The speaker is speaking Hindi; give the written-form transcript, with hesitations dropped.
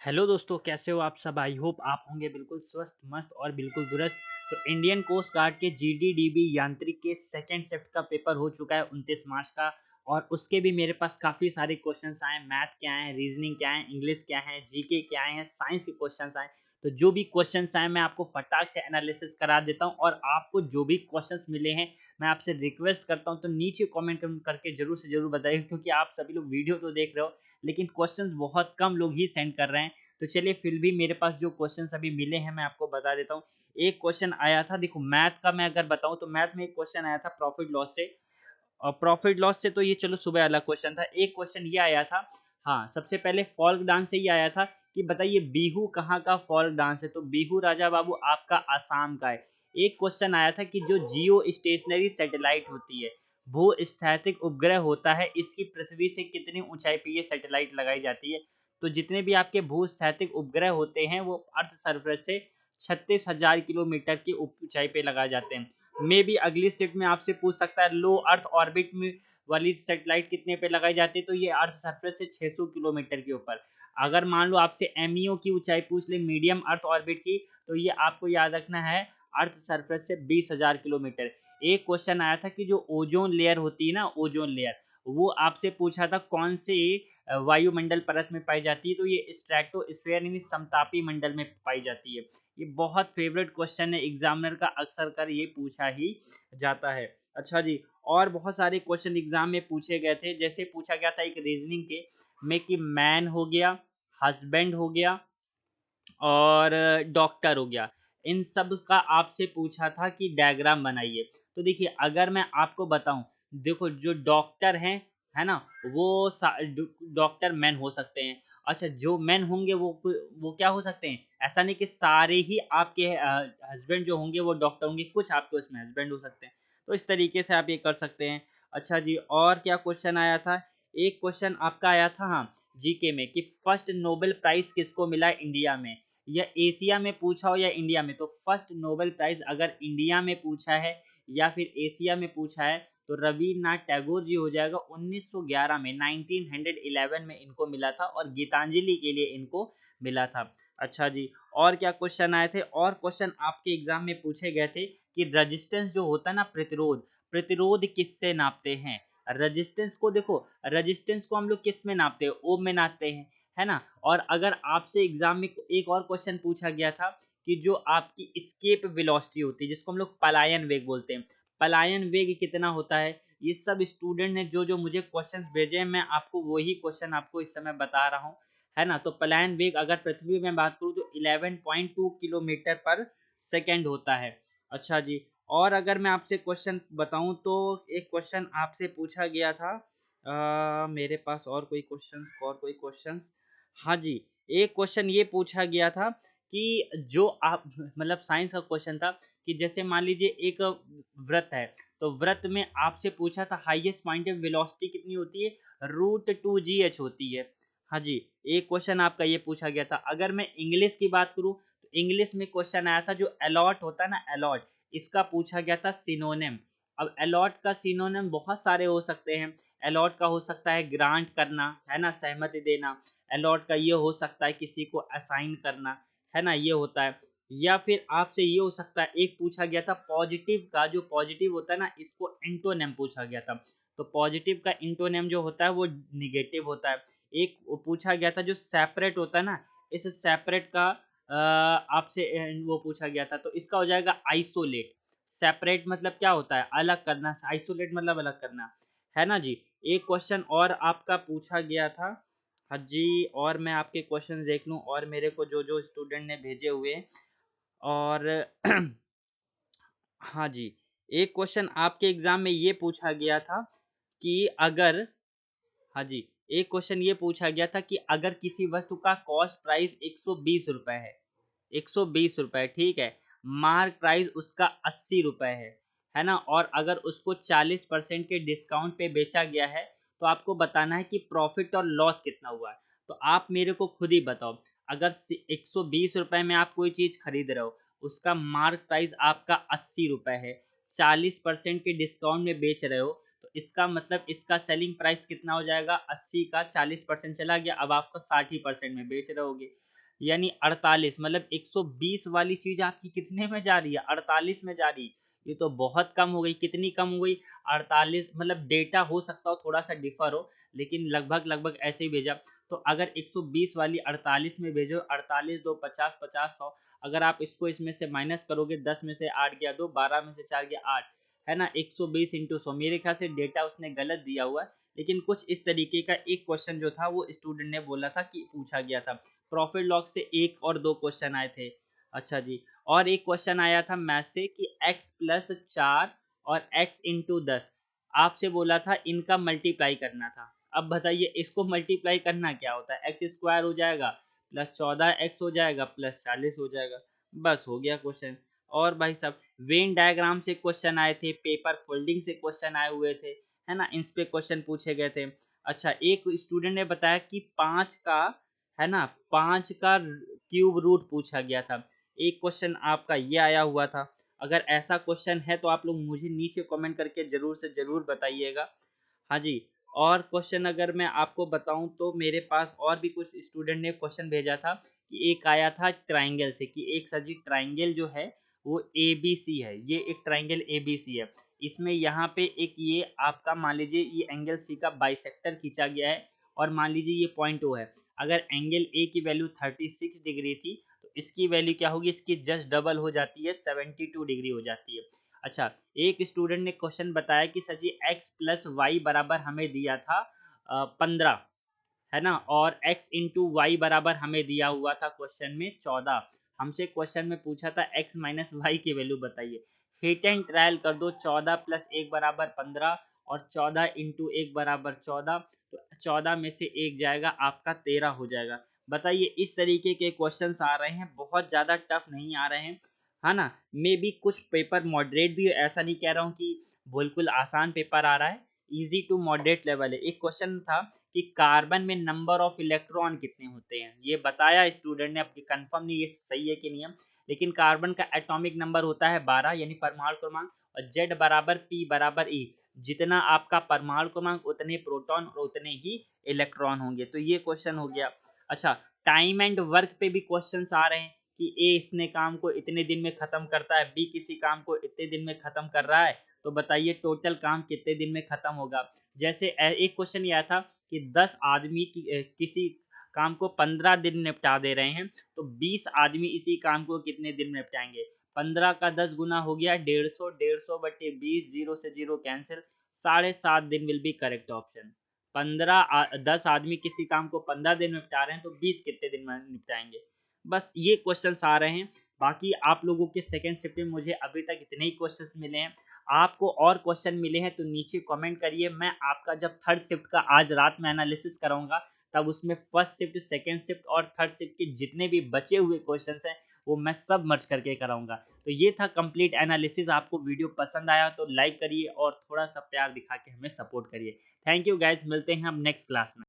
हेलो दोस्तों, कैसे हो आप सब। आई होप आप होंगे बिल्कुल स्वस्थ मस्त और बिल्कुल दुरुस्त। तो इंडियन कोस्ट गार्ड के जीडीडीबी यांत्रिक के सेकंड शिफ्ट का पेपर हो चुका है 29 मार्च का। और उसके भी मेरे पास काफ़ी सारे क्वेश्चंस आए। मैथ के आए हैं, रीजनिंग के आए हैं, इंग्लिश के आए हैं, जीके के आए हैं, साइंस के क्वेश्चंस आए। तो जो भी क्वेश्चंस आए मैं आपको फटाक से एनालिसिस करा देता हूँ। और आपको जो भी क्वेश्चंस मिले हैं मैं आपसे रिक्वेस्ट करता हूँ तो नीचे कमेंट करके जरूर से जरूर बताइए, क्योंकि आप सभी लोग वीडियो तो देख रहे हो लेकिन क्वेश्चंस बहुत कम लोग ही सेंड कर रहे हैं। तो चलिए, फिर भी मेरे पास जो क्वेश्चंस अभी मिले हैं मैं आपको बता देता हूँ। एक क्वेश्चन आया था, देखो मैथ का मैं अगर बताऊँ तो मैथ में एक क्वेश्चन आया था प्रॉफिट लॉस से। और प्रॉफिट लॉस से तो ये चलो सुबह अलग क्वेश्चन था। एक क्वेश्चन ये आया था, हाँ सबसे पहले फोल्क डांस से ही आया था कि बताइए बिहू कहाँ का फोल्क डांस है। तो बिहू राजा बाबू आपका आसाम का है। एक क्वेश्चन आया था कि जो जियो स्टेशनरी सैटेलाइट होती है, भू स्थैतिक उपग्रह होता है, इसकी पृथ्वी से कितनी ऊंचाई पे ये सैटेलाइट लगाई जाती है। तो जितने भी आपके भू स्थैतिक उपग्रह होते हैं वो अर्थ सरफेस से 36,000 किलोमीटर की ऊंचाई पे लगाए जाते हैं। मे भी अगली सेट में आपसे पूछ सकता है लो अर्थ ऑर्बिट में वाली सैटेलाइट कितने पे लगाई जाती है। तो ये अर्थ सरफेस से 600 किलोमीटर के ऊपर। अगर मान लो आपसे एमईओ की ऊंचाई पूछ ले, मीडियम अर्थ ऑर्बिट की, तो ये आपको याद रखना है अर्थ सरफेस से 20,000 किलोमीटर। एक क्वेश्चन आया था कि जो ओजोन लेयर होती है ना, ओजोन लेयर, वो आपसे पूछा था कौन से वायुमंडल परत में पाई जाती है। तो ये स्ट्रेटोस्फेयर यानी समतापी मंडल में पाई जाती है। ये बहुत फेवरेट क्वेश्चन है एग्जामिनर का, अक्सर कर ये पूछा ही जाता है। अच्छा जी, और बहुत सारे क्वेश्चन एग्जाम में पूछे गए थे। जैसे पूछा गया था एक रीजनिंग के में कि मैन हो गया, हस्बैंड हो गया और डॉक्टर हो गया। इन सब का आपसे पूछा था कि डायग्राम बनाइए। तो देखिए, अगर मैं आपको बताऊं, देखो जो डॉक्टर हैं, है ना, वो डॉक्टर मैन हो सकते हैं। अच्छा, जो मैन होंगे वो क्या हो सकते हैं, ऐसा नहीं कि सारे ही आपके हस्बैंड जो होंगे वो डॉक्टर होंगे, कुछ आपके उसमें हस्बैंड हो सकते हैं। तो इस तरीके से आप ये कर सकते हैं। अच्छा जी, और क्या क्वेश्चन आया था। एक क्वेश्चन आपका आया था, हाँ, जीके में, कि फर्स्ट नोबेल प्राइज किसको मिला इंडिया में, या एशिया में पूछा हो या इंडिया में। तो फर्स्ट नोबेल प्राइज अगर इंडिया में पूछा है या फिर एशिया में पूछा है तो रविन्द्रनाथ टैगोर जी हो जाएगा। 1911 में, 1911 में इनको मिला था और गीतांजलि के लिए इनको मिला था। अच्छा जी, और क्या क्वेश्चन आए थे। और क्वेश्चन आपके एग्जाम में पूछे गए थे कि रेजिस्टेंस जो होता है ना, प्रतिरोध, प्रतिरोध किससे नापते हैं। रेजिस्टेंस को देखो, रेजिस्टेंस को हम लोग किस में नापते हैं, ओम में नापते हैं, है ना। और अगर आपसे एग्जाम में एक और क्वेश्चन पूछा गया था कि जो आपकी स्केप वेलोसिटी होती है, जिसको हम लोग पलायन वेग बोलते हैं, पलायन वेग कितना होता है। ये सब स्टूडेंट ने जो जो मुझे क्वेश्चंस भेजे हैं, मैं आपको वही क्वेश्चन आपको इस समय बता रहा हूँ, है ना। तो पलायन वेग अगर पृथ्वी में बात करूँ तो 11.2 किलोमीटर पर सेकेंड होता है। अच्छा जी, और अगर मैं आपसे क्वेश्चन बताऊं तो एक क्वेश्चन आपसे पूछा गया था, मेरे पास और कोई क्वेश्चंस, हाँ जी, एक क्वेश्चन ये पूछा गया था कि जो आप मतलब साइंस का क्वेश्चन था कि जैसे मान लीजिए एक व्रत है, तो व्रत में आपसे पूछा था हाईएस्ट पॉइंट ऑफ वेलोसिटी कितनी होती है, √2gh होती है। हाँ जी, एक क्वेश्चन आपका ये पूछा गया था। अगर मैं इंग्लिश की बात करूँ तो इंग्लिश में क्वेश्चन आया था जो अलॉट होता है ना, अलॉट, इसका पूछा गया था सिनोनिम। अब अलॉट का सिनोनिम बहुत सारे हो सकते हैं। अलॉट का हो सकता है ग्रांट करना, है ना, सहमति देना। अलॉट का ये हो सकता है किसी को असाइन करना, है ना, ये होता है। या फिर आपसे ये हो सकता है, एक पूछा गया था पॉजिटिव का, जो पॉजिटिव होता है ना, इसको एंटोनेम पूछा गया था। तो पॉजिटिव का एंटोनेम जो होता है वो निगेटिव होता है। एक पूछा गया था जो सेपरेट होता है ना, इस सेपरेट का आपसे वो पूछा गया था, तो इसका हो जाएगा आइसोलेट। सेपरेट मतलब क्या होता है, अलग करना, आइसोलेट मतलब अलग करना, है ना जी। एक क्वेश्चन और आपका पूछा गया था। हाँ जी, और मैं आपके क्वेश्चन देख लूँ और मेरे को जो जो स्टूडेंट ने भेजे हुए हैं। और हाँ जी, एक क्वेश्चन आपके एग्जाम में ये पूछा गया था कि अगर, हाँ जी, एक क्वेश्चन ये पूछा गया था कि अगर किसी वस्तु का कॉस्ट प्राइस 120 रुपए है, 120 रुपए, ठीक है, मार्क प्राइस उसका 80 रुपए है ना, और अगर उसको 40% के डिस्काउंट पे बेचा गया है, तो आपको बताना है कि प्रॉफिट और लॉस कितना हुआ है। तो आप मेरे को खुद ही बताओ, अगर 120 रुपए में आप कोई चीज़ खरीद रहे हो, उसका मार्क प्राइस आपका 80 रुपए है, 40% के डिस्काउंट में बेच रहे हो, तो इसका मतलब इसका सेलिंग प्राइस कितना हो जाएगा, 80 का 40% चला गया, अब आपको 60% में बेच रहे होगे। यानी 48, मतलब 120 वाली चीज़ आपकी कितने में जा रही है? 48 में जा रही है। ये तो बहुत कम हो गई। कितनी कम हो गई? 48, मतलब डेटा हो सकता हो थोड़ा-सा डिफ़र हो, लेकिन लगभग-लगभग ऐसे ही भेजा। तो अगर 120 वाली 48 में भेजो, 48 2 50, 50 100, अगर आप इसको इसमें से माइनस करोगे, 10 में से 8 गया 2, 12 में से 4 गया 8, है ना? 120 इंटू 100, मेरे ख्याल से डेटा उसने गलत दिया हुआ है, लेकिन कुछ इस तरीके का एक क्वेश्चन जो था वो स्टूडेंट ने बोला था कि पूछा गया था। प्रॉफिट लॉस से 1 और 2 क्वेश्चन आए थे। अच्छा जी, और एक क्वेश्चन आया था मैथ से कि x प्लस 4 और x इंटू 10, आपसे बोला था इनका मल्टीप्लाई करना था। अब बताइए इसको मल्टीप्लाई करना क्या होता है? एक्स स्क्वायर हो जाएगा प्लस 14x हो जाएगा प्लस 40 हो जाएगा, बस हो गया क्वेश्चन। और भाई साहब वेन डायग्राम से क्वेश्चन आए थे, पेपर फोल्डिंग से क्वेश्चन आए हुए थे, है ना? इन पे क्वेश्चन पूछे गए थे। अच्छा, एक स्टूडेंट ने बताया कि 5 का, है ना, 5 का क्यूब रूट पूछा गया था। एक क्वेश्चन आपका ये आया हुआ था। अगर ऐसा क्वेश्चन है तो आप लोग मुझे नीचे कमेंट करके ज़रूर से ज़रूर बताइएगा। हाँ जी, और क्वेश्चन अगर मैं आपको बताऊँ तो मेरे पास और भी कुछ स्टूडेंट ने क्वेश्चन भेजा था कि एक आया था ट्रायंगल से कि एक सजी ट्रायंगल जो है वो एबीसी है। ये एक ट्रायंगल एबीसी है। इसमें यहाँ पे एक ये आपका मान लीजिए ये एंगल सी का बाइसेक्टर खींचा गया है और मान लीजिए ये पॉइंट ओ है। अगर एंगल ए की वैल्यू 36 डिग्री थी तो इसकी वैल्यू क्या होगी? इसकी जस्ट डबल हो जाती है, 72 डिग्री हो जाती है। अच्छा, एक स्टूडेंट ने क्वेश्चन बताया कि सर जी x प्लस वाई बराबर हमें दिया था 15, है ना? और x इंटू वाई बराबर हमें दिया हुआ था क्वेश्चन में 14। हमसे क्वेश्चन में पूछा था x माइनस वाई की वैल्यू बताइए। हिट एंड ट्रायल कर दो, 14 प्लस 1 बराबर 15 और 14 इंटू 1 बराबर 14, तो 14 में से 1 जाएगा आपका 13 हो जाएगा। बताइए इस तरीके के क्वेश्चंस आ रहे हैं, बहुत ज़्यादा टफ नहीं आ रहे हैं, है ना? मे बी कुछ पेपर मॉडरेट भी है, ऐसा नहीं कह रहा हूँ कि बिल्कुल आसान पेपर आ रहा है, ईज़ी टू मॉडरेट लेवल है। एक क्वेश्चन था कि कार्बन में नंबर ऑफ इलेक्ट्रॉन कितने होते हैं? ये बताया स्टूडेंट ने, अब ये कन्फर्म नहीं ये सही है कि नहीं है, लेकिन कार्बन का एटॉमिक नंबर होता है 12 यानी परमाणु क्रमांक, और Z बराबर P बराबर E। जितना आपका परमाणु क्रमांक उतने प्रोटॉन और उतने ही इलेक्ट्रॉन होंगे। तो ये क्वेश्चन हो गया। अच्छा, टाइम एंड वर्क पे भी क्वेश्चंस आ रहे हैं कि ए इसने काम को इतने दिन में ख़त्म करता है, बी किसी काम को इतने दिन में ख़त्म कर रहा है, तो बताइए टोटल काम कितने दिन में ख़त्म होगा। जैसे एक क्वेश्चन ये आया था कि 10 आदमी किसी काम को 15 दिन निपटा दे रहे हैं, तो 20 आदमी इसी काम को कितने दिन में निपटाएंगे? 15 का 10 गुना हो गया 150, 150 बटे 20, जीरो से जीरो कैंसिल, 7.5 दिन विल बी करेक्ट ऑप्शन। 10 आदमी किसी काम को 15 दिन में निपटा रहे हैं, तो 20 कितने दिन में निपटाएंगे? बस ये क्वेश्चंस आ रहे हैं। बाकी आप लोगों के सेकंड शिफ्ट में मुझे अभी तक इतने ही क्वेश्चंस मिले हैं। आपको और क्वेश्चन मिले हैं तो नीचे कमेंट करिए। मैं आपका जब थर्ड शिफ्ट का आज रात में एनालिसिस कराऊंगा, तब उसमें फर्स्ट शिफ्ट, सेकंड शिफ्ट और थर्ड शिफ्ट के जितने भी बचे हुए क्वेश्चंस हैं वो मैं सब मर्ज करके कराऊंगा। तो ये था कंप्लीट एनालिसिस। आपको वीडियो पसंद आया तो लाइक करिए और थोड़ा सा प्यार दिखा के हमें सपोर्ट करिए। थैंक यू गाइज, मिलते हैं हम नेक्स्ट क्लास में।